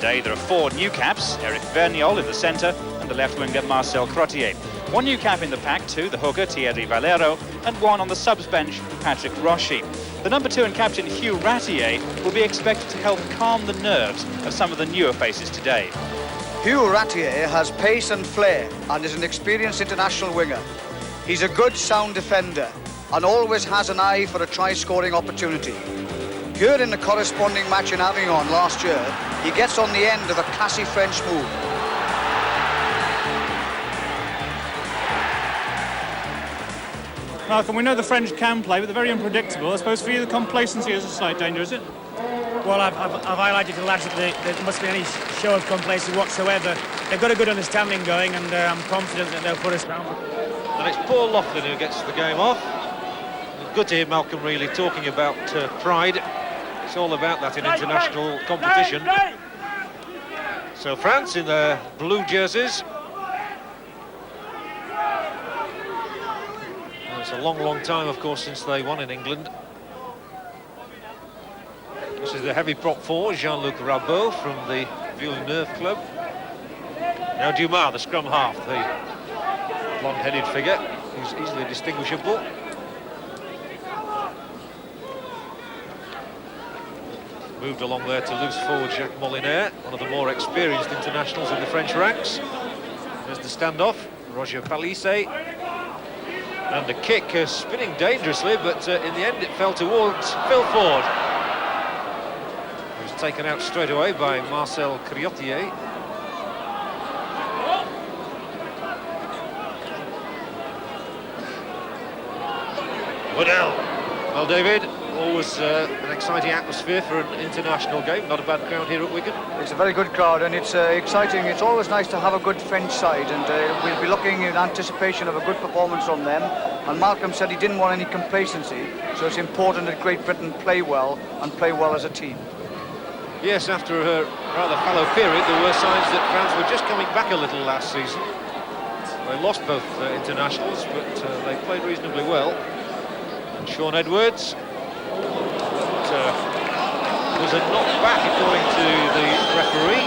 Today there are 4 new caps, Eric Verniol in the centre and the left winger Marcel Crottier. 1 new cap in the pack too, the hooker Thierry Valero, and 1 on the subs bench, Patrick Rossi. The number 2 and captain Hugh Ratier will be expected to help calm the nerves of some of the newer faces today. Hugh Ratier has pace and flair and is an experienced international winger. He's a good sound defender and always has an eye for a try-scoring opportunity. Here in the corresponding match in Avignon last year, he gets on the end of a classy French move. Malcolm, we know the French can play, but they're very unpredictable. I suppose for you the complacency is a slight danger, is it? Well, I've highlighted to the lads that there must be any show of complacency whatsoever. They've got a good understanding going, and I'm confident that they'll put us down. And it's Paul Laughlin who gets the game off. Good to hear Malcolm really talking about pride. It's all about that in international competition. So France in their blue jerseys. It's a long, long time, of course, since they won in England. This is the heavy prop 4, Jean-Luc Rabot from the Villeneuve club. Now Dumas, the scrum half, the blonde-headed figure, who's easily distinguishable. Moved along there to loose forward Jacques Molinaire, one of the more experienced internationals in the French ranks. There's the standoff, Roger Palisse. And the kick spinning dangerously, but in the end it fell towards Phil Ford. He was taken out straight away by Marcel Crottier. Waddell. Well, David, always an exciting atmosphere for an international game. Not a bad crowd here at Wigan. It's a very good crowd and it's exciting. It's always nice to have a good French side, and we'll be looking in anticipation of a good performance from them. And Malcolm said he didn't want any complacency, so it's important that Great Britain play well and play well as a team. Yes, after a rather fallow period, there were signs that France were just coming back a little last season. They lost both internationals, but they played reasonably well. And Sean Edwards, was a knockback according to the referee.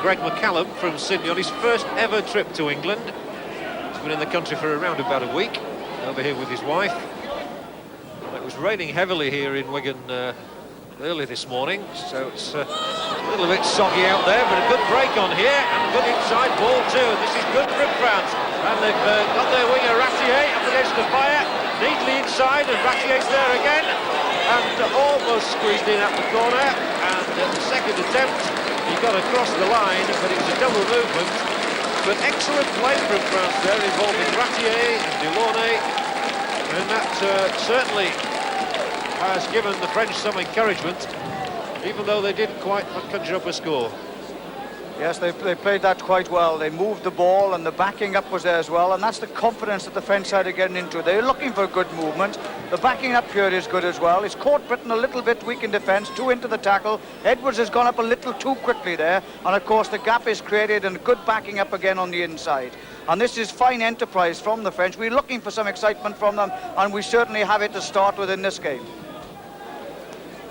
Greg McCallum from Sydney on his first ever trip to England. He's been in the country for around about a week, over here with his wife. It was raining heavily here in Wigan early this morning, so it's a little bit soggy out there, but a good break on here, and a good inside ball too, and this is good for France. And they've got their winger Ratier up against the fire, neatly inside, and Ratier's there again, and almost squeezed in at the corner, and the second attempt, he got across the line, but it was a double movement. But excellent play from France there, involving Ratier and Delaunay, and that certainly has given the French some encouragement, even though they didn't quite conjure up a score. Yes, they played that quite well. They moved the ball and the backing up was there as well, and that's the confidence that the French side are getting into. They're looking for good movement. The backing up here is good as well. It's caught Britain a little bit weak in defence, 2 into the tackle. Edwards has gone up a little too quickly there, and of course the gap is created and good backing up again on the inside. And this is fine enterprise from the French. We're looking for some excitement from them, and we certainly have it to start with in this game.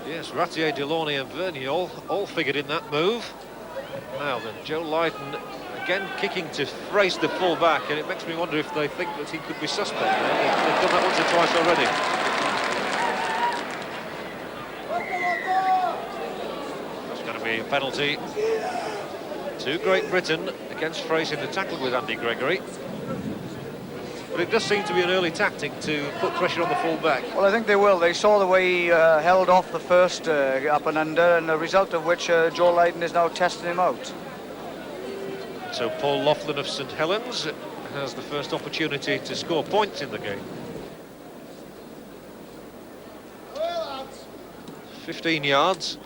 Yes, Ratier, Delaunay and Verniol all figured in that move. Now then, Joe Lydon again kicking to Frace, the full-back, and it makes me wonder if they think that he could be suspect. They've done that once or twice already. That's going to be a penalty to Great Britain against Frace in the tackle with Andy Gregory. But it does seem to be an early tactic to put pressure on the full-back. Well, I think they will. They saw the way he held off the first up and under, and the result of which Joe Lydon is now testing him out. So Paul Laughlin of St Helens has the first opportunity to score points in the game. 15 yards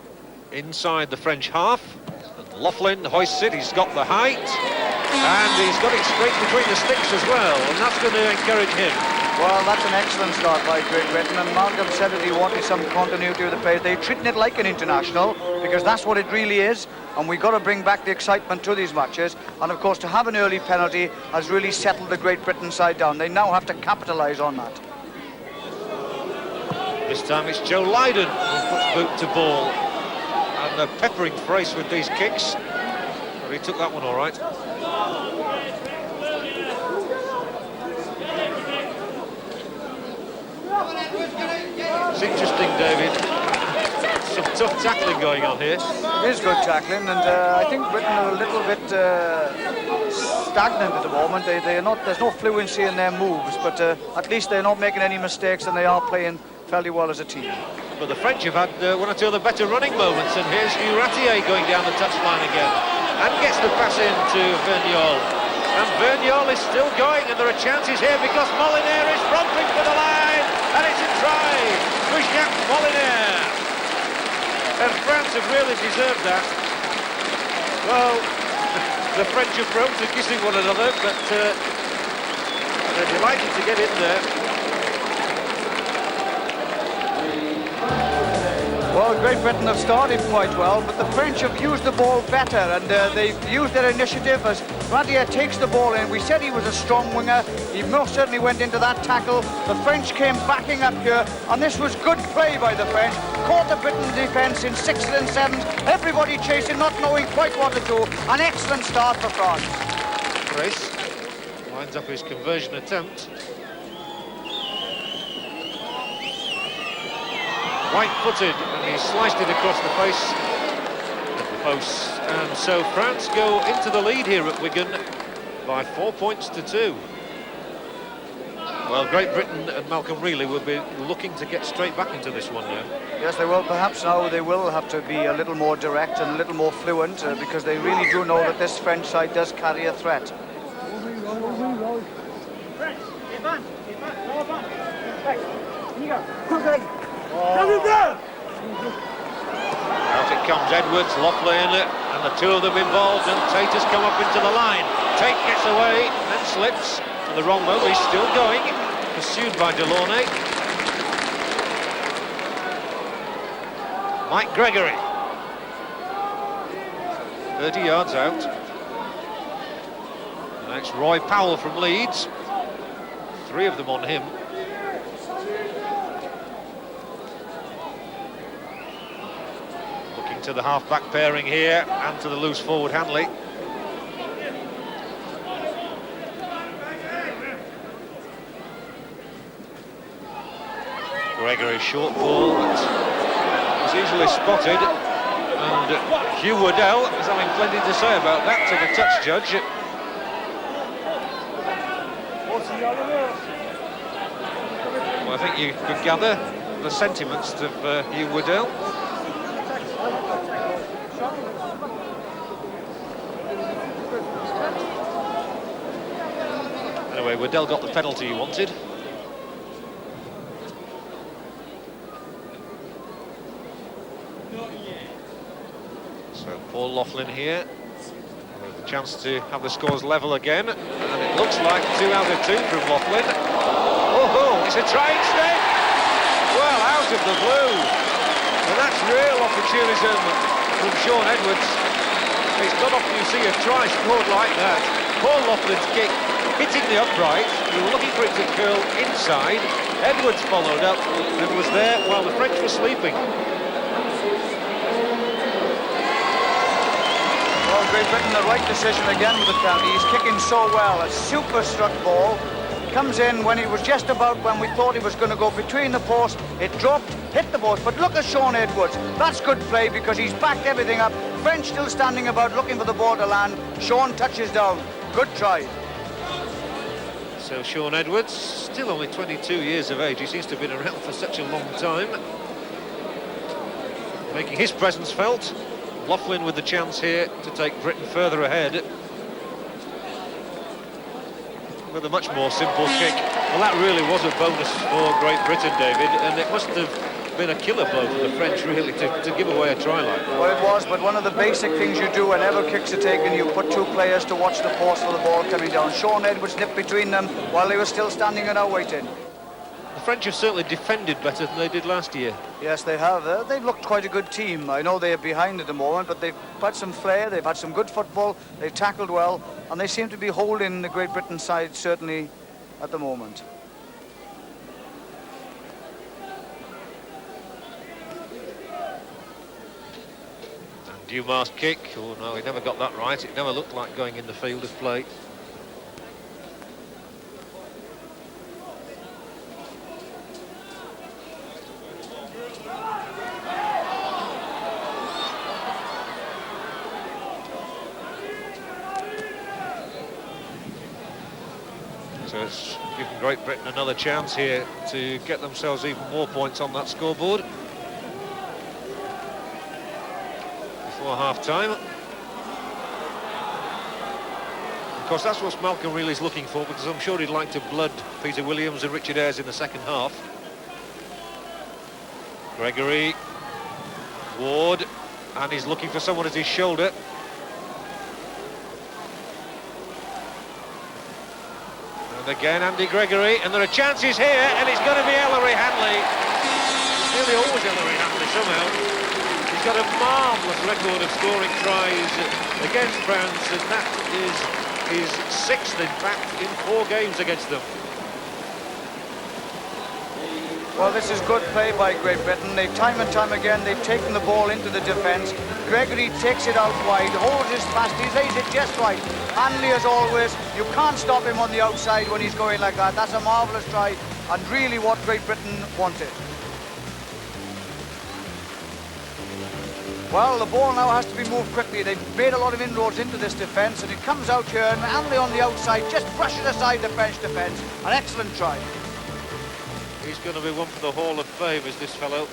inside the French half. And Laughlin hoists it, he's got the height. And he's got it straight between the sticks as well, and that's going to encourage him. Well, that's an excellent start by Great Britain, and Malcolm said that he wanted some continuity with the players. They're treating it like an international, because that's what it really is, and we've got to bring back the excitement to these matches. And of course, to have an early penalty has really settled the Great Britain side down. They now have to capitalise on that. This time it's Joe Lydon who puts boot to ball. And a peppering brace with these kicks. But he took that one all right. It's interesting, David. Some tough tackling going on here. It is good tackling, and I think Britain are a little bit stagnant at the moment. They are not. There's no fluency in their moves, but at least they're not making any mistakes, and they are playing fairly well as a team. But the French have had one or two of the better running moments, and here's Hugh Ratier going down the touchline again, and gets the pass in to Verniol. And Verniol is still going, and there are chances here because Molineux is fronting for the line, and it's a try for Jacques Molineux. And France have really deserved that. Well, the French are prone to kissing one another, but they're delighted to get in there. Well, Great Britain have started quite well, but the French have used the ball better, and they've used their initiative as Ratier takes the ball in. We said he was a strong winger. He most certainly went into that tackle. The French came backing up here, and this was good play by the French. Caught the Britain defence in 6s and 7s. Everybody chasing, not knowing quite what to do. An excellent start for France. Grace lines up his conversion attempt. White-footed, and he sliced it across the face of the post. And so France go into the lead here at Wigan by 4 points to 2. Well, Great Britain and Malcolm Reilly will be looking to get straight back into this one now. Yes, they will. Perhaps now they will have to be a little more direct and a little more fluent, because they really do know that this French side does carry a threat. Out it comes, Edwards, Loughlin, and the two of them involved, and Tate has come up into the line. Tate gets away, then slips to the wrong move. He's still going, pursued by Delaunay. Mike Gregory. 30 yards out. The next Roy Powell from Leeds. 3 of them on him. To the half-back pairing here, and to the loose forward Hanley. Gregory short ball was easily spotted, and Hugh Waddell is having plenty to say about that to the touch judge. Well, I think you could gather the sentiments of Hugh Waddell. Anyway, Waddell got the penalty he wanted. So Paul Loughlin here with a chance to have the scores level again, and it looks like 2 out of 2 from Loughlin. Oh, it's a try instead. Well, out of the blue, and that's real opportunism from Sean Edwards. It's not often you see a try scored like that. Paul Loughlin's kick hitting the upright. We were looking for it to curl inside. Edwards followed up and was there while the French were sleeping. Well, Great Britain, the right decision again with the penalty. He's kicking so well. A super struck ball. Comes in when he was just about when we thought he was going to go between the post. It dropped, hit the post. But look at Sean Edwards. That's good play because he's backed everything up. French still standing about looking for the ball to land. Sean touches down. Good try. So Sean Edwards, still only 22 years of age. He seems to have been around for such a long time. Making his presence felt. Loughlin with the chance here to take Britain further ahead. With a much more simple kick. Well, that really was a bonus for Great Britain, David, and it must have been a killer blow for the French, really, to give away a try like that. Well, it was, but one of the basic things you do whenever kicks are taken, you put two players to watch the post for the ball coming down. Sean Edwards nipped between them while they were still standing and out waiting. The French have certainly defended better than they did last year. Yes, they have. They've looked quite a good team. I know they are behind at the moment, but they've had some flair, they've had some good football, they've tackled well, and they seem to be holding the Great Britain side, certainly, at the moment. And Dumas' kick, oh no, he never got that right. It never looked like going in the field of play. So it's given Great Britain another chance here to get themselves even more points on that scoreboard before half-time. Of course, that's what Malcolm really is looking for, because I'm sure he'd like to blood Peter Williams and Richard Ayres in the second half. Gregory, Ward, and he's looking for someone at his shoulder. Again, Andy Gregory, and there are chances here, and it's going to be Ellery Hanley. It's nearly always Ellery Hanley somehow. He's got a marvellous record of scoring tries against France, and that is his 6th, in fact, in 4 games against them. Well, this is good play by Great Britain. Time and time again, they've taken the ball into the defence. Gregory takes it out wide, holds his fast, he lays it just right. Hanley, as always, you can't stop him on the outside when he's going like that. That's a marvellous try, and really what Great Britain wanted. Well, the ball now has to be moved quickly. They've made a lot of inroads into this defence, and it comes out here, and Hanley on the outside just brushes aside the French defence. An excellent try. He's going to be one for the Hall of Fame, is this fellow.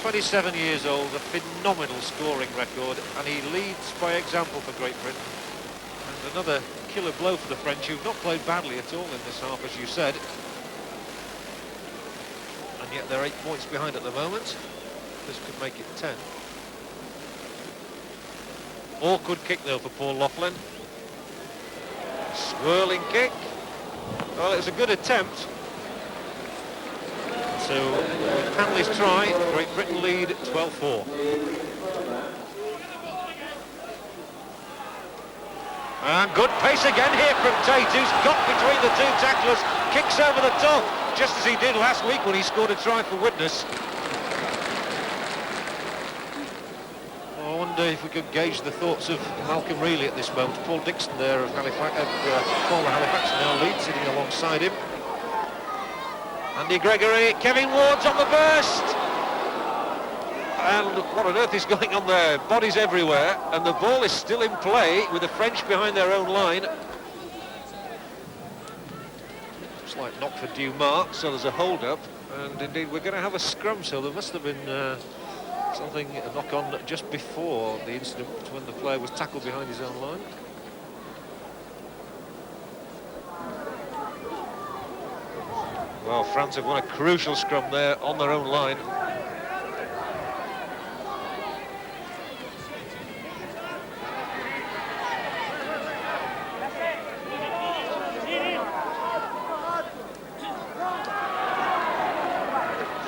27 years old, a phenomenal scoring record, and he leads by example for Great Britain. And another killer blow for the French, who've not played badly at all in this half, as you said. And yet they're 8 points behind at the moment. This could make it 10. Awkward kick, though, for Paul Laughlin. Swirling kick. Well, it was a good attempt. So, with Hanley's try, Great Britain lead 12-4. And good pace again here from Tate, who's got between the two tacklers, kicks over the top, just as he did last week when he scored a try for Widnes. I wonder if we could gauge the thoughts of Malcolm Reilly at this moment. Paul Dixon there of Halifax, former Halifax now lead, sitting alongside him. Andy Gregory, Kevin Ward's on the burst. And what on earth is going on there? Bodies everywhere, and the ball is still in play with the French behind their own line. Looks like knock for Dumas, so there's a hold-up, and indeed we're going to have a scrum, so there must have been something, a knock-on just before the incident when the player was tackled behind his own line. Well, France have won a crucial scrum there on their own line.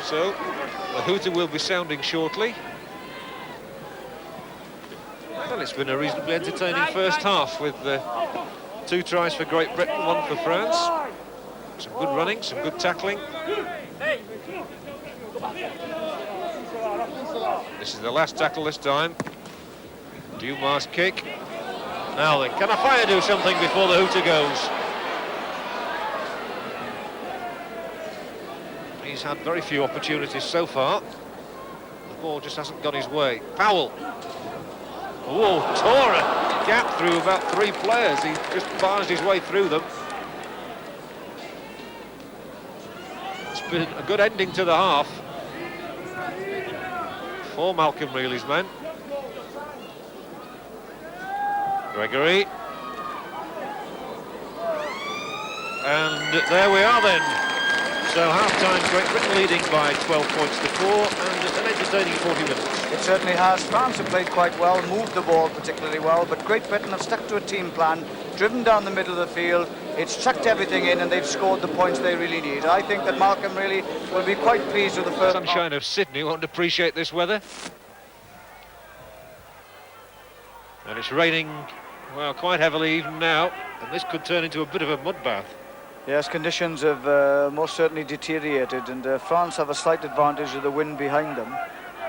So, the hooter will be sounding shortly. Well, it's been a reasonably entertaining first half with 2 tries for Great Britain, 1 for France. Some good running, some good tackling. This is the last tackle this time. Dumas' kick. Now then, can Afaya do something before the hooter goes? He's had very few opportunities so far. The ball just hasn't gone his way. Powell. Oh, tore a gap through about 3 players. He just barged his way through them. It's been a good ending to the half for Malcolm Reilly's men. Gregory. And there we are then. So half-time, Great Britain leading by 12 points to 4, and an entertaining 40 minutes. It certainly has. France have played quite well, moved the ball particularly well, but Great Britain have stuck to a team plan, driven down the middle of the field, it's chucked everything in and they've scored the points they really need. I think that Malcolm really will be quite pleased with the first... Sunshine of Sydney won't appreciate this weather. And it's raining, well, quite heavily even now, and this could turn into a bit of a mud bath. Yes, conditions have most certainly deteriorated, and France have a slight advantage of the wind behind them.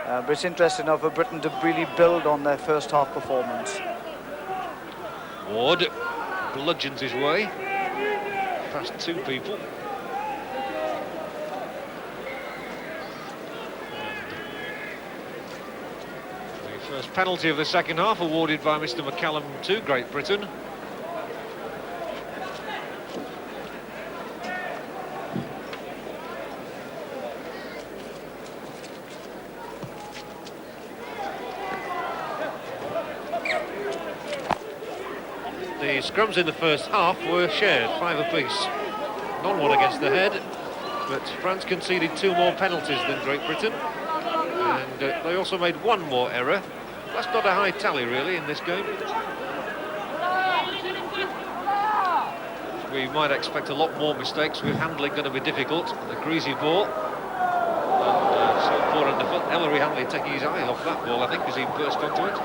But it's interesting now for Britain to really build on their first half performance. Ward bludgeons his way past two people. The first penalty of the second half awarded by Mr. McCallum to Great Britain. The scrums in the first half were shared, 5 apiece. Non-one against the head, but France conceded 2 more penalties than Great Britain. And they also made 1 more error. That's not a high tally, really, in this game. We might expect a lot more mistakes, with handling going to be difficult. The greasy ball. And so poor underfoot. Ellery Hanley taking his eye off that ball, I think, as he burst onto it.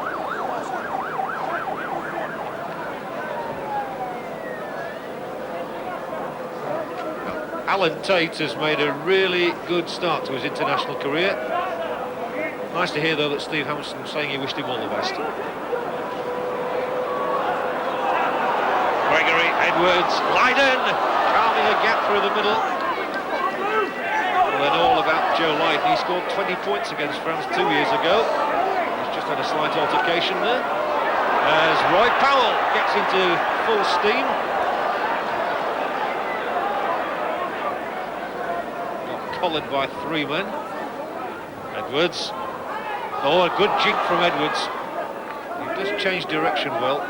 Alan Tate has made a really good start to his international career. Nice to hear, though, that Steve Hampson saying he wished him all the best. Gregory, Edwards, Lydon, carving a gap through the middle. Well, then all about Joe Lydon. He scored 20 points against France 2 years ago. He's just had a slight altercation there. As Roy Powell gets into full steam. Collared by 3 men. Edwards. Oh, a good jig from Edwards. He does change direction well.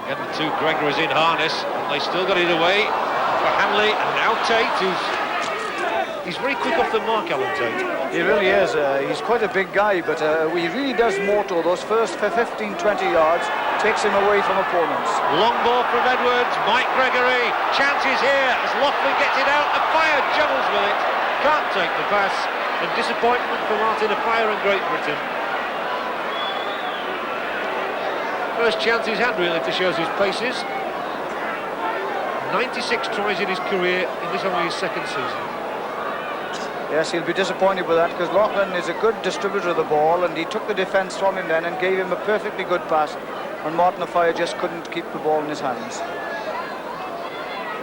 Again, the 2 Gregory's in harness, and they still got it away for Hanley, and now Tate, he's very quick off the mark, Alan Tate. He really is. He's quite a big guy, but he really does motor those first 15-20 yards, takes him away from opponents. Long ball from Edwards, Mike Gregory, chances here as Laughlin gets it out, Appiah juggles with it, can't take the pass, and disappointment for Martin Appiah and Great Britain. First chance he's had, really, to show his paces. 96 tries in his career, in this only his 2nd season. Yes, he'll be disappointed with that, because Laughlin is a good distributor of the ball, and he took the defence from him then and gave him a perfectly good pass, and Martin Appiah just couldn't keep the ball in his hands.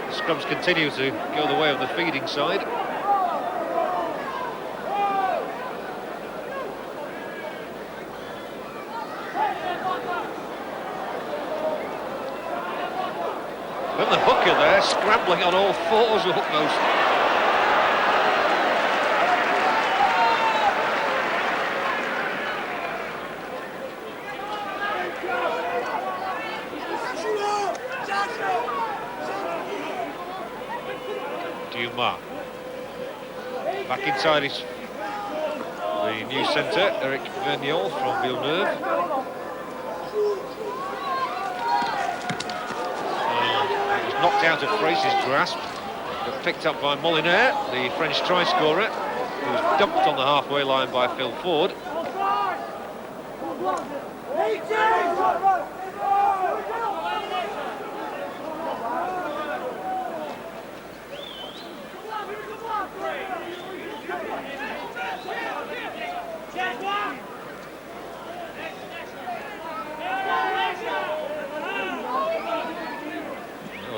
The scrums continue to go the way of the feeding side. And the hooker there, scrambling on all 4s almost. Dumas. Back inside the new centre, Eric Verniol from Villeneuve. It was knocked out of Fraser's grasp, but picked up by Molinaire, the French try scorer, who was dumped on the halfway line by Phil Ford.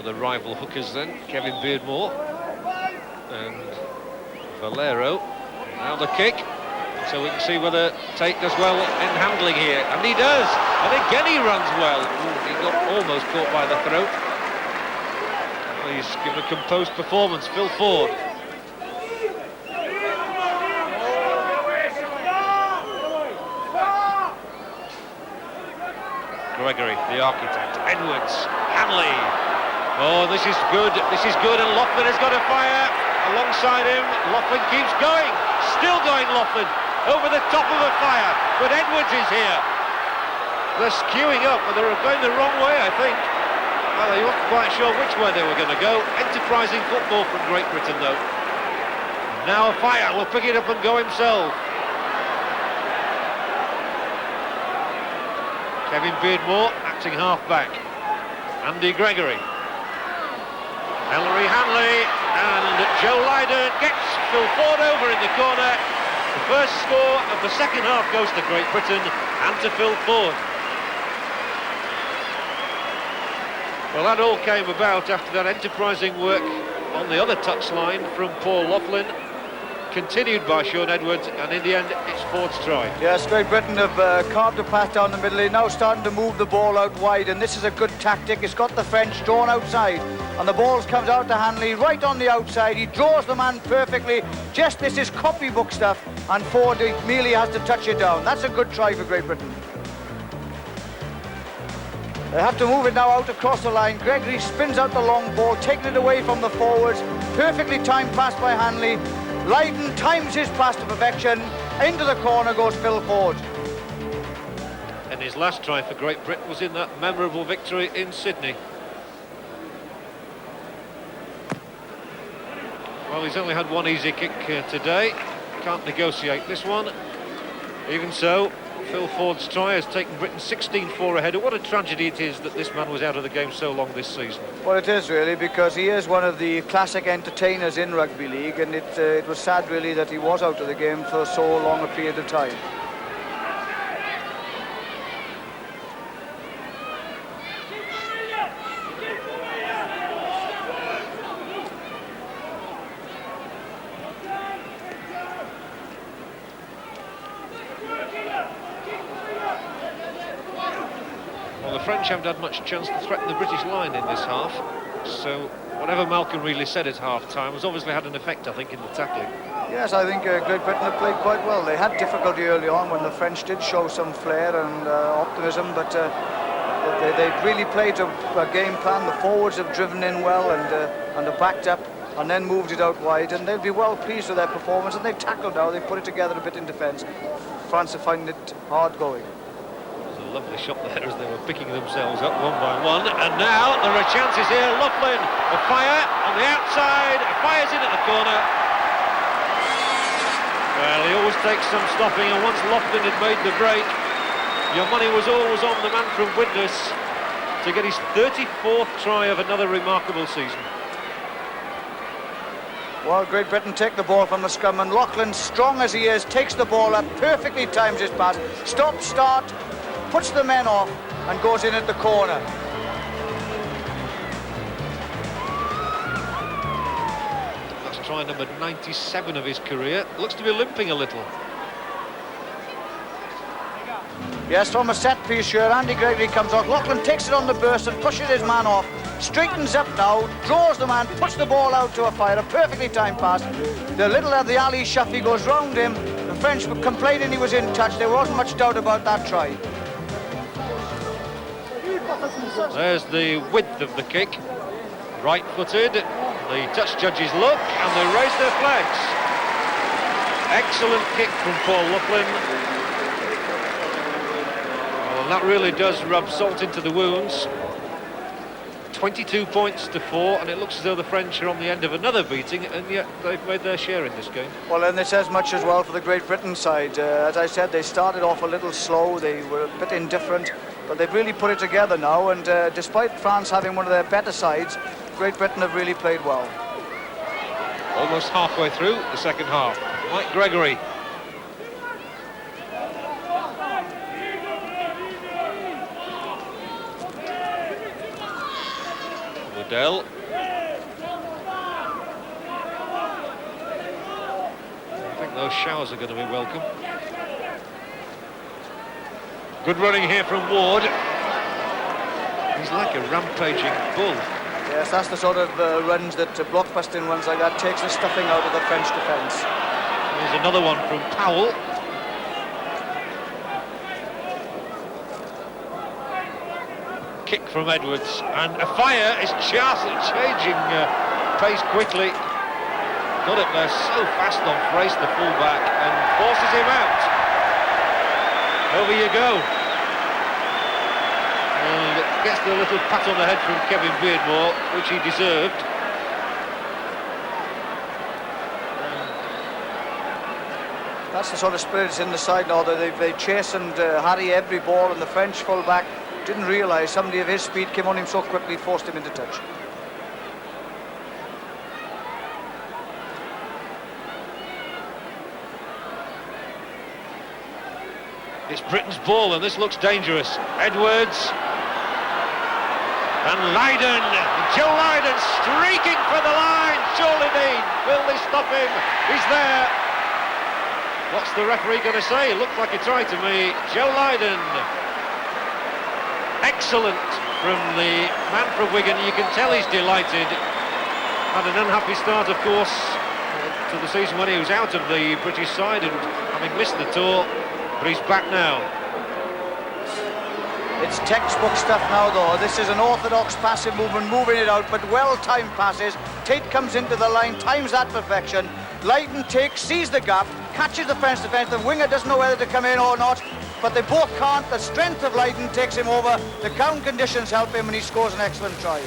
The rival hookers then, Kevin Beardmore and Valero. Now the kick, so we can see whether Tate does well in handling here, and he does, and again he runs well. Ooh, he got almost caught by the throat. Well, he's given a composed performance, Phil Ford. Gregory, the architect. Edwards, Hanley. Oh, this is good, and Laughlin has got a fire alongside him. Laughlin keeps going, still going Laughlin, over the top of a fire, but Edwards is here. They're skewing up, and they're going the wrong way, I think. Well, they weren't quite sure which way they were going to go. Enterprising football from Great Britain, though. Now a fire will pick it up and go himself. Kevin Beardmore, acting half-back. Andy Gregory. Ellery Hanley, and Joe Lydon gets Phil Ford over in the corner. The first score of the second half goes to Great Britain and to Phil Ford. Well, that all came about after that enterprising work on the other touchline from Paul Laughlin, continued by Sean Edwards, and in the end it's Ford's try. Yes, Great Britain have carved a path down the middle. They're now starting to move the ball out wide, and this is a good tactic. It's got the French drawn outside, and the ball comes out to Hanley right on the outside. He draws the man perfectly. Just this is copybook stuff, and Ford merely has to touch it down. That's a good try for Great Britain. They have to move it now out across the line. Gregory spins out the long ball, taking it away from the forwards. Perfectly timed pass by Hanley. Lydon times his pass to perfection. Into the corner goes Phil Ford. And his last try for Great Britain was in that memorable victory in Sydney. Well, he's only had one easy kick today. Can't negotiate this one. Even so, Phil Ford's try has taken Britain 16-4 ahead. What a tragedy it is that this man was out of the game so long this season. Well, it is really, because he is one of the classic entertainers in rugby league, and it was sad really that he was out of the game for so long a period of time. The French haven't had much chance to threaten the British line in this half, so whatever Malcolm Reilly said at half-time has obviously had an effect, I think, in the tackling. Yes, I think Great Britain have played quite well. They had difficulty early on when the French did show some flair and optimism, but they really played a game plan. The forwards have driven in well and have backed up and then moved it out wide, and they'll be well pleased with their performance, and they've tackled now. They've put it together a bit in defence. France are finding it hard going. Lovely shot there as they were picking themselves up one by one, and now there are chances here. Laughlin, a fire on the outside, fires in at the corner. Well, he always takes some stopping, and once Laughlin had made the break, your money was always on the man from Widnes to get his 34th try of another remarkable season. Well, Great Britain take the ball from the scrum, and Laughlin, strong as he is, takes the ball up, perfectly times his pass, stop, start, puts the men off and goes in at the corner. That's try number 97 of his career. Looks to be limping a little. Yes, from a set piece here, Andy Gregory comes out. Laughlin takes it on the burst and pushes his man off. Straightens up now, draws the man, puts the ball out to a fire. A perfectly timed pass. The little of the alley shuffy goes round him. The French were complaining he was in touch. There wasn't much doubt about that try. There's the width of the kick. Right-footed. The touch judges look and they raise their flags. Excellent kick from Paul Laughlin. Well, and that really does rub salt into the wounds. 22 points to 4, and it looks as though the French are on the end of another beating, and yet they've made their share in this game. Well, and it says much as well for the Great Britain side. As I said, they started off a little slow, they were a bit indifferent, but they've really put it together now, and despite France having one of their better sides, Great Britain have really played well. Almost halfway through the second half. Mike Gregory. Waddell. I think those showers are going to be welcome. Good running here from Ward. He's like a rampaging bull. Yes, that's the sort of runs that blockbusting runs like that takes the stuffing out of the French defence. There's another one from Powell. kick from Edwards, and a fire is just changing pace quickly. Got up there so fast on Frace, the fullback, and forces him out. Over you go. And gets the little pat on the head from Kevin Beardmore, which he deserved. That's the sort of spirit that's in the side now. They chase and harry every ball, and the French fullback didn't realise somebody of his speed came on him so quickly, forced him into touch. It's Britain's ball, and this looks dangerous. Edwards and Lydon. Joe Lydon streaking for the line. Surely Dean, will they stop him? He's there. What's the referee going to say? It looked like he tried to me. Joe Lydon. Excellent from the man from Wigan. You can tell he's delighted. Had an unhappy start, of course, to the season when he was out of the British side and having missed the tour. But he's back now. It's textbook stuff now, though. This is an orthodox passive movement, moving it out, but well-timed passes. Tate comes into the line, times that perfection. Lydon takes, sees the gap, catches the French defence. The winger doesn't know whether to come in or not, but they both can't. The strength of Lydon takes him over. The ground conditions help him, and he scores an excellent try.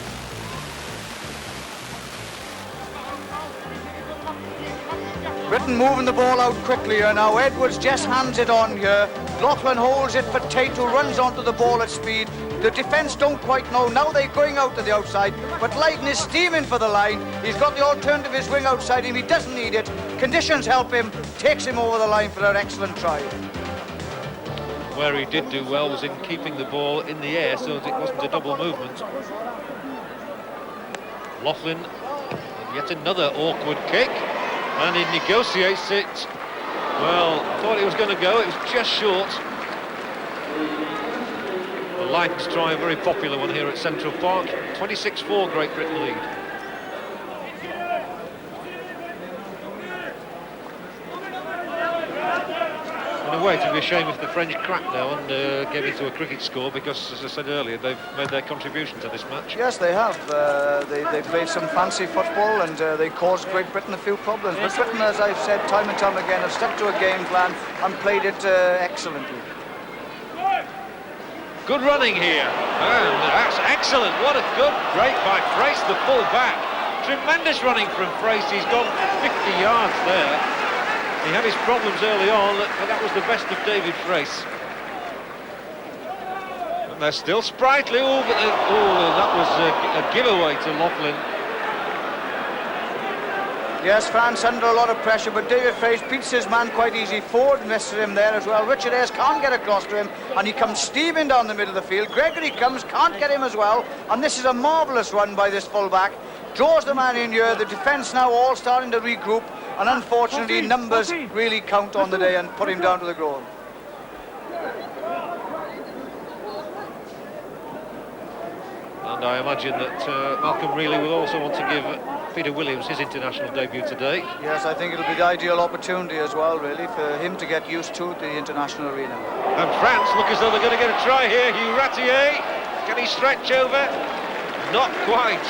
Britain moving the ball out quickly here now. Edwards just hands it on here. Loughlin holds it for Tate, who runs onto the ball at speed. The defence don't quite know. Now they're going out to the outside, but Lydon is steaming for the line. He's got the alternative, his wing outside him. He doesn't need it. Conditions help him. Takes him over the line for an excellent try. Where he did do well was in keeping the ball in the air so that it wasn't a double movement. Loughlin, yet another awkward kick. And he negotiates it. Well, thought he was going to go, it was just short. The Lions try, a very popular one here at Central Park. 26-4, Great Britain lead. In a way, it would be a shame if the French cracked now and gave into a cricket score, because, as I said earlier, they've made their contribution to this match. Yes, they have. They played some fancy football, and they caused Great Britain a few problems. But Britain, as I've said time and time again, have stuck to a game plan and played it excellently. Good running here, and that's excellent. What a good break by Frace, the full back. Tremendous running from Frace. He's gone 50 yards there. He had his problems early on, but that was the best of David Frace. And they're still sprightly. Oh, but that was a giveaway to Loughlin. Yes, France under a lot of pressure, but David Frace beats his man quite easy. Ford misses him there as well. Richard Ayres can't get across to him, and he comes steaming down the middle of the field. Gregory comes, can't get him as well, and this is a marvellous run by this fullback. Draws the man in here. The defence now all starting to regroup, and unfortunately numbers really count on the day and put him down to the ground. And I imagine that Malcolm Reilly will also want to give Peter Williams his international debut today. Yes, I think it'll be the ideal opportunity as well, really, for him to get used to the international arena. And France look as though they're going to get a try here. Hugh Ratier, can he stretch over? Not quite.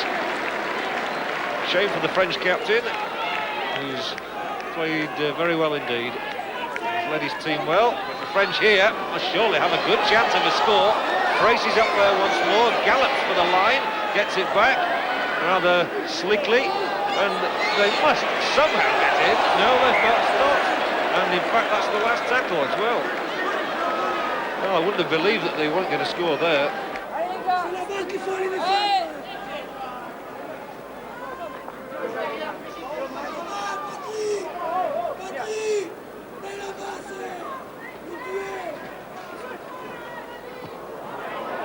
Shame for the French captain, who's played very well indeed. He's led his team well, but the French here must surely have a good chance of a score. Frace is up there once more, gallops for the line, gets it back rather slickly, and they must somehow get in. No, they've not. And in fact, that's the last tackle as well. Well, I wouldn't have believed that they weren't going to score there.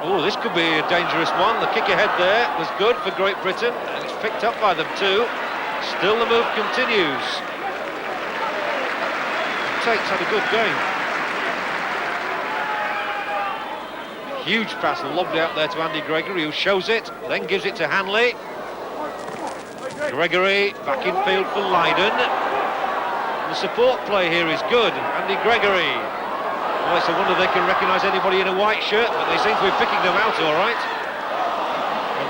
Oh, this could be a dangerous one. The kick ahead there was good for Great Britain, and it's picked up by them too. Still the move continues. Tate's had a good game. Huge pass lobbed out there to Andy Gregory, who shows it, then gives it to Hanley. Gregory back in field for Lydon. The support play here is good. Andy Gregory. Oh, it's a wonder they can recognise anybody in a white shirt, but they seem to be picking them out all right.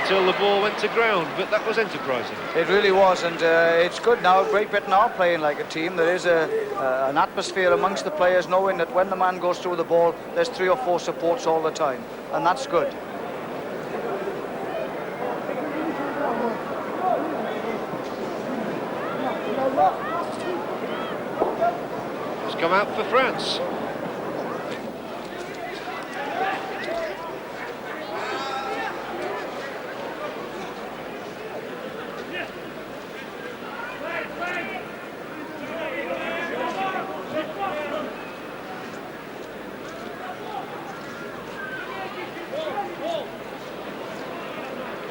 until the ball went to ground, but that was enterprising. It really was, and it's good now. Great Britain are playing like a team. There is an atmosphere amongst the players, knowing that when the man goes through the ball, there's 3 or 4 supports all the time, and that's good. It's come out for France.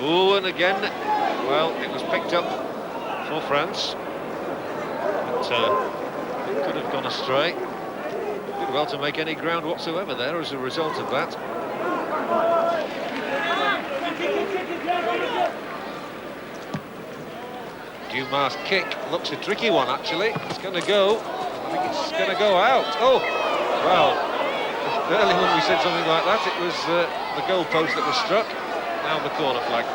Oh, and again, well, it was picked up for France. But could have gone astray. Did well to make any ground whatsoever there as a result of that. Dumas' kick looks a tricky one, actually. It's going to go. I think it's going to go out. Oh, well, earlier when we said something like that, it was the goal post that was struck. Now the corner flag.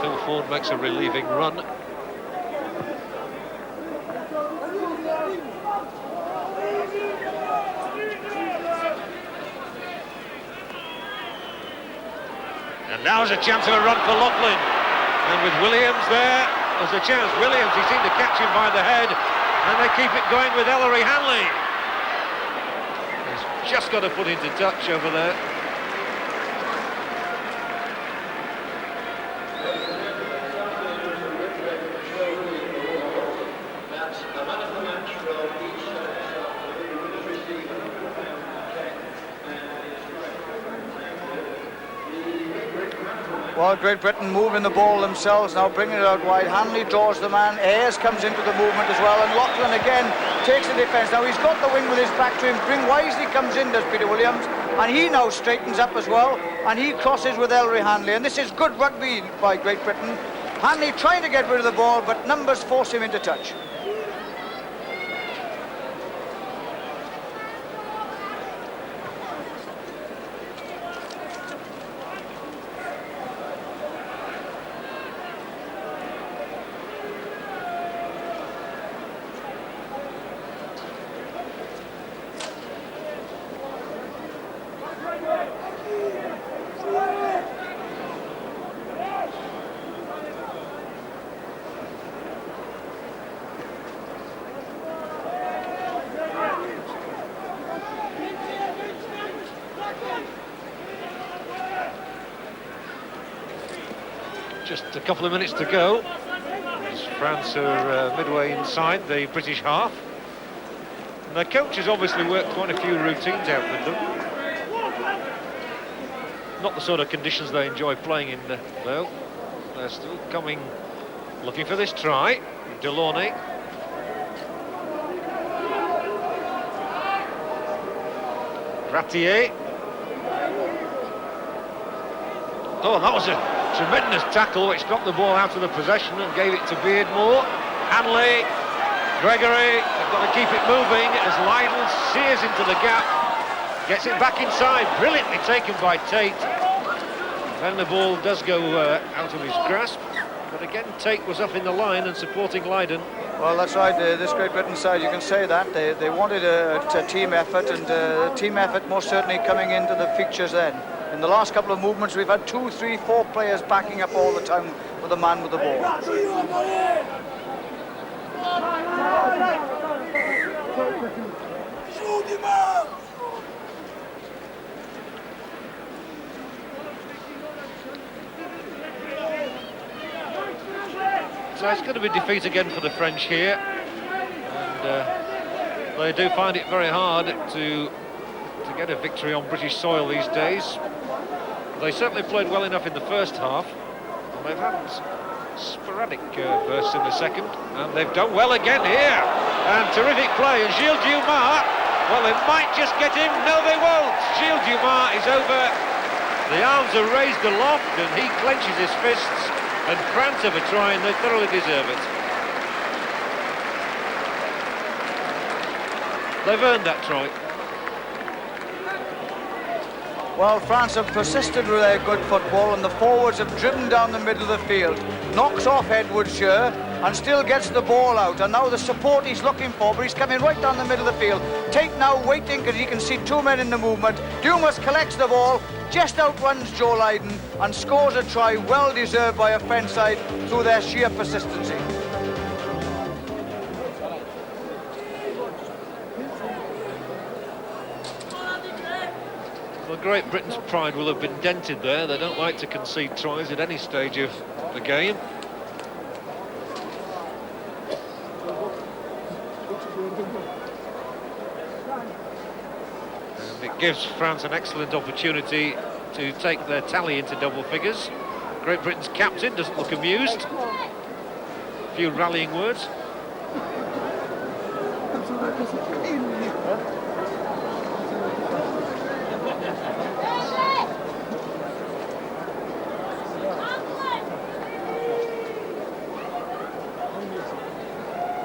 Phil Ford makes a relieving run. And now's a chance of a run for Loughlin. And with Williams there's a chance. Williams, he seemed to catch him by the head. And they keep it going with Ellery Hanley. He's just got a foot into touch over there. Well, Great Britain moving the ball themselves, now bringing it out wide. Hanley draws the man, Ayres comes into the movement as well, and Loughlin again takes the defence. Now he's got the wing with his back to him. Bring Wisely comes in, does Peter Williams, and he now straightens up as well, and he crosses with Ellery Hanley, and this is good rugby by Great Britain. Hanley trying to get rid of the ball, but numbers force him into touch. Just a couple of minutes to go. As France are midway inside the British half. And their coach has obviously worked quite a few routines out with them. Not the sort of conditions they enjoy playing in, though. They're still coming, looking for this try. Delaunay. Gratier. Oh, that was a tremendous tackle which knocked the ball out of the possession and gave it to Beardmore. Hanley, Gregory, they've got to keep it moving as Lydon sears into the gap, gets it back inside, brilliantly taken by Tate. Then the ball does go out of his grasp, but again Tate was up in the line and supporting Lydon. Well, that's right, this Great Britain side, you can say that. They wanted a team effort, and team effort most certainly coming into the features then. In the last couple of movements, we've had 2, 3, 4 players backing up all the time with the man with the ball. So it's going to be defeat again for the French here. And they do find it very hard to get a victory on British soil these days. They certainly played well enough in the first half, and they've had sporadic bursts in the second, and they've done well again here. And terrific play, and Gilles Dumas, well, they might just get him. No, they won't. Gilles Dumas is over. The arms are raised aloft, and he clenches his fists, and France have a try, and they thoroughly deserve it. They've earned that try. Well, France have persisted with their good football and the forwards have driven down the middle of the field. Knocks off Edwards here and still gets the ball out. And now the support he's looking for, but he's coming right down the middle of the field. Tate now waiting because he can see two men in the movement. Dumas collects the ball, just outruns Joe Lydon and scores a try well deserved by a French side through their sheer persistency. Well, Great Britain's pride will have been dented there. They don't like to concede tries at any stage of the game. And it gives France an excellent opportunity to take their tally into double figures. Great Britain's captain doesn't look amused. A few rallying words.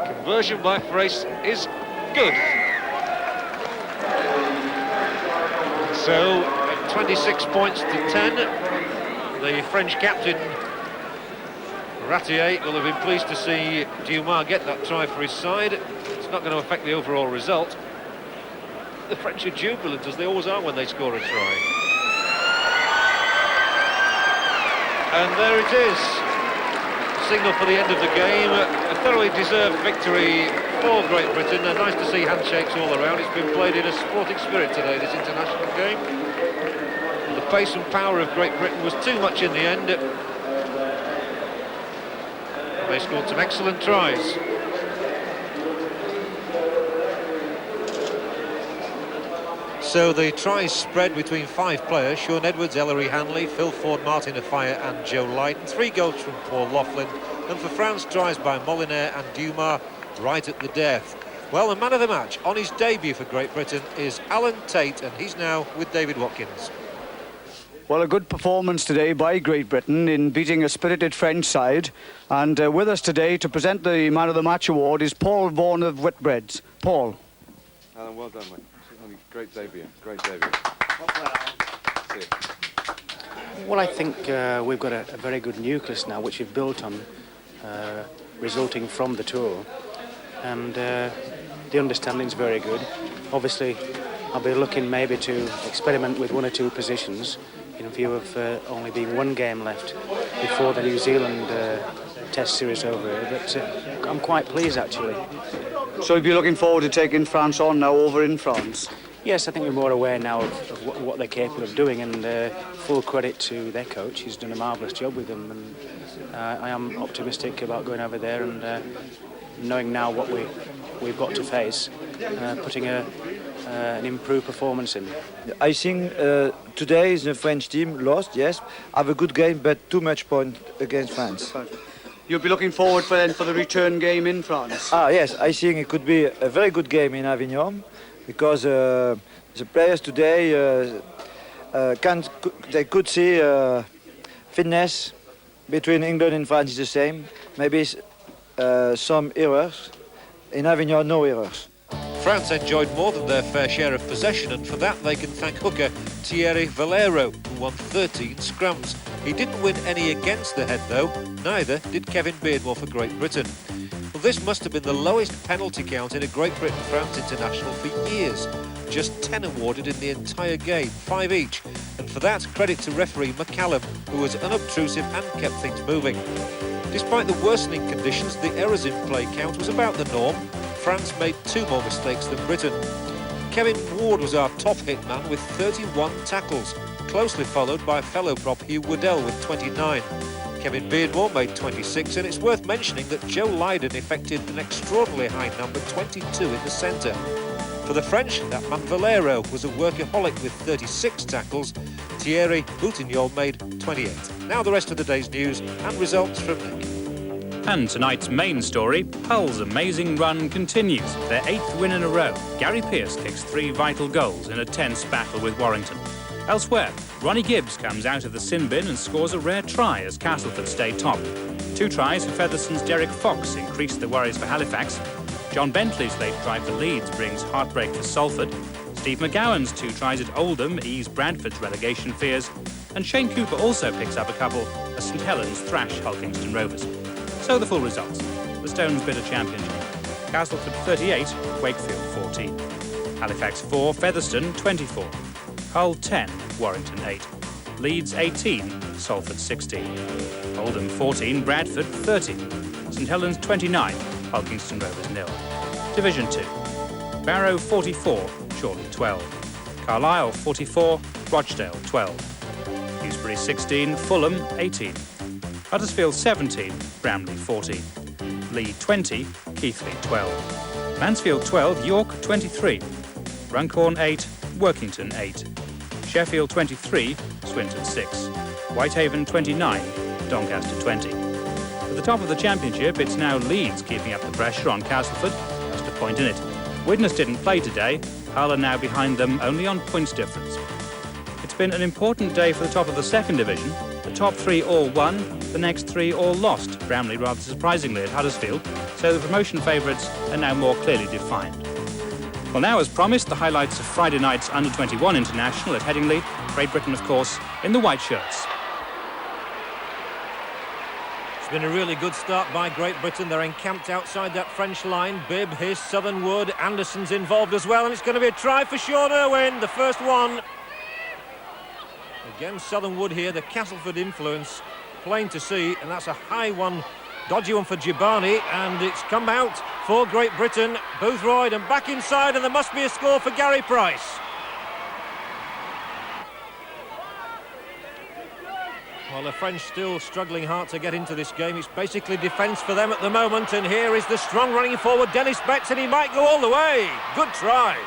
Conversion by Frace is good. So, 26 points to 10. The French captain, Ratier, will have been pleased to see Dumas get that try for his side. It's not going to affect the overall result. The French are jubilant, as they always are when they score a try. And there it is. Signal for the end of the game. A thoroughly deserved victory for Great Britain. And nice to see handshakes all around. It's been played in a sporting spirit today, this international game. The pace and power of Great Britain was too much in the end. They scored some excellent tries. So the tries spread between 5 players: Sean Edwards, Ellery Hanley, Phil Ford, Martin Offiah and Joe Lydon. 3 goals from Paul Laughlin. And for France, tries by Molinaire and Dumas right at the death. Well, the man of the match on his debut for Great Britain is Alan Tate, and he's now with David Watkins. Well, a good performance today by Great Britain in beating a spirited French side. And with us today to present the Man of the Match award is Paul Vaughan of Whitbreads. Paul. Alan, well done, mate. Great debut, great debut. See you. Well, I think we've got a very good nucleus now, which we've built on, resulting from the tour. And the understanding's very good. Obviously, I'll be looking maybe to experiment with 1 or 2 positions in view of only being 1 game left before the New Zealand Test series over here. But I'm quite pleased, actually. So you'll be looking forward to taking France on now over in France? Yes, I think we're more aware now of what they're capable of doing, and full credit to their coach. He's done a marvellous job with them, and I am optimistic about going over there and knowing now what we've got to face, putting an improved performance in. I think today the French team lost, yes, have a good game, but too much point against France. You'll be looking forward for the return game in France? Yes, I think it could be a very good game in Avignon, because the players today they could see fitness between England and France is the same. Maybe some errors. In Avignon, no errors. France enjoyed more than their fair share of possession, and for that they can thank hooker Thierry Valero, who won 13 scrums. He didn't win any against the head, though. Neither did Kevin Beardmore for Great Britain. Well, this must have been the lowest penalty count in a Great Britain-France international for years. Just 10 awarded in the entire game, 5 each. And for that, credit to referee McCallum, who was unobtrusive and kept things moving. Despite the worsening conditions, the errors in play count was about the norm. France made 2 more mistakes than Britain. Kevin Ward was our top hit man with 31 tackles, closely followed by fellow prop Hugh Waddell with 29. Kevin Beardmore made 26, and it's worth mentioning that Joe Lydon effected an extraordinarily high number, 22 in the centre. For the French, that man Valero was a workaholic with 36 tackles. Thierry Boutignol made 28. Now the rest of the day's news and results from Nick. And tonight's main story, Hull's amazing run continues. Their 8th win in a row. Gary Pearce kicks 3 vital goals in a tense battle with Warrington. Elsewhere, Ronnie Gibbs comes out of the sin bin and scores a rare try as Castleford stay top. 2 tries for Featherston's Derek Fox increased the worries for Halifax. John Bentley's late try for Leeds brings heartbreak for Salford. Steve McGowan's 2 tries at Oldham ease Bradford's relegation fears, and Shane Cooper also picks up a couple as St Helens thrash Hull Kingston Rovers. So the full results. The Stones Bitter Championship. Castleford 38, Wakefield 14. Halifax 4, Featherstone 24. Hull 10, Warrington 8. Leeds 18, Salford 16. Oldham 14, Bradford 30. St Helens 29, Hull Kingston Rovers 0. Division 2. Barrow 44, Chorley 12. Carlisle 44, Rochdale 12. Dewsbury 16, Fulham 18. Huddersfield 17, Bramley 14. Lee 20, Keighley 12. Mansfield 12, York 23. Runcorn 8, Workington 8. Sheffield 23, Swinton 6. Whitehaven 29, Doncaster 20. At the top of the championship, it's now Leeds keeping up the pressure on Castleford. Just a point in it. Widnes didn't play today. Hull are now behind them only on points difference. It's been an important day for the top of the second division. The top 3 all won, the next 3 all lost, Bramley rather surprisingly at Huddersfield, so the promotion favourites are now more clearly defined. Well, now, as promised, the highlights of Friday night's Under-21 International at Headingley. Great Britain, of course, in the white shirts. It's been a really good start by Great Britain. They're encamped outside that French line. Bibb, Hiss, Southernwood, Anderson's involved as well, and it's going to be a try for Sean Irwin, the first one. Again, Southernwood here, the Castleford influence, plain to see, and that's a high one. Dodgy one for Jibani, and it's come out for Great Britain. Boothroyd and back inside, and there must be a score for Gary Price. Well, the French still struggling hard to get into this game. It's basically defence for them at the moment, and here is the strong running forward, Dennis Betts, and he might go all the way. Good try.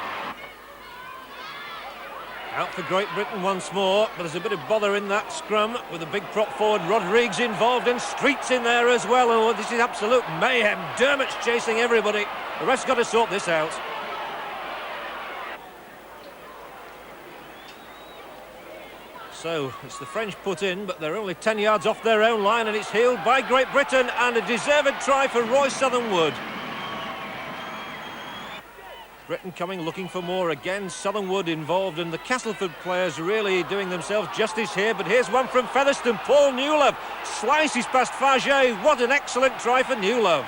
Out for Great Britain once more, but there's a bit of bother in that scrum with a big prop forward, Rodrigues involved, and Street's in there as well. Oh, this is absolute mayhem. Dermott's chasing everybody. The ref's got to sort this out. So it's the French put in, but they're only 10 yards off their own line, and it's healed by Great Britain, and a deserved try for Roy Southernwood. Britain coming, looking for more again. Southernwood involved, and the Castleford players really doing themselves justice here. But here's one from Featherstone. Paul Newlove slices past Faget. What an excellent try for Newlove.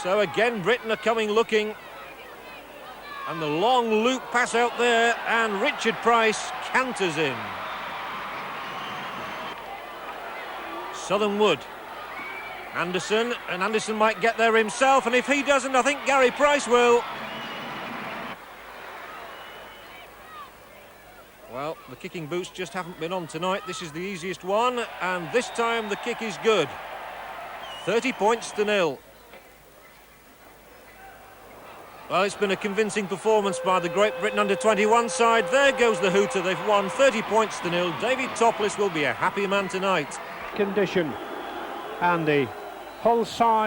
So again, Britain are coming, looking. And the long loop pass out there, and Richard Price canters in. Southernwood. Anderson, and Anderson might get there himself, and if he doesn't, I think Gary Price will. Well, the kicking boots just haven't been on tonight. This is the easiest one, and this time the kick is good. 30 points to 0. Well, it's been a convincing performance by the Great Britain Under-21 side. There goes the hooter. They've won 30 points to 0. David Topless will be a happy man tonight. Condition. Andy. Hull side.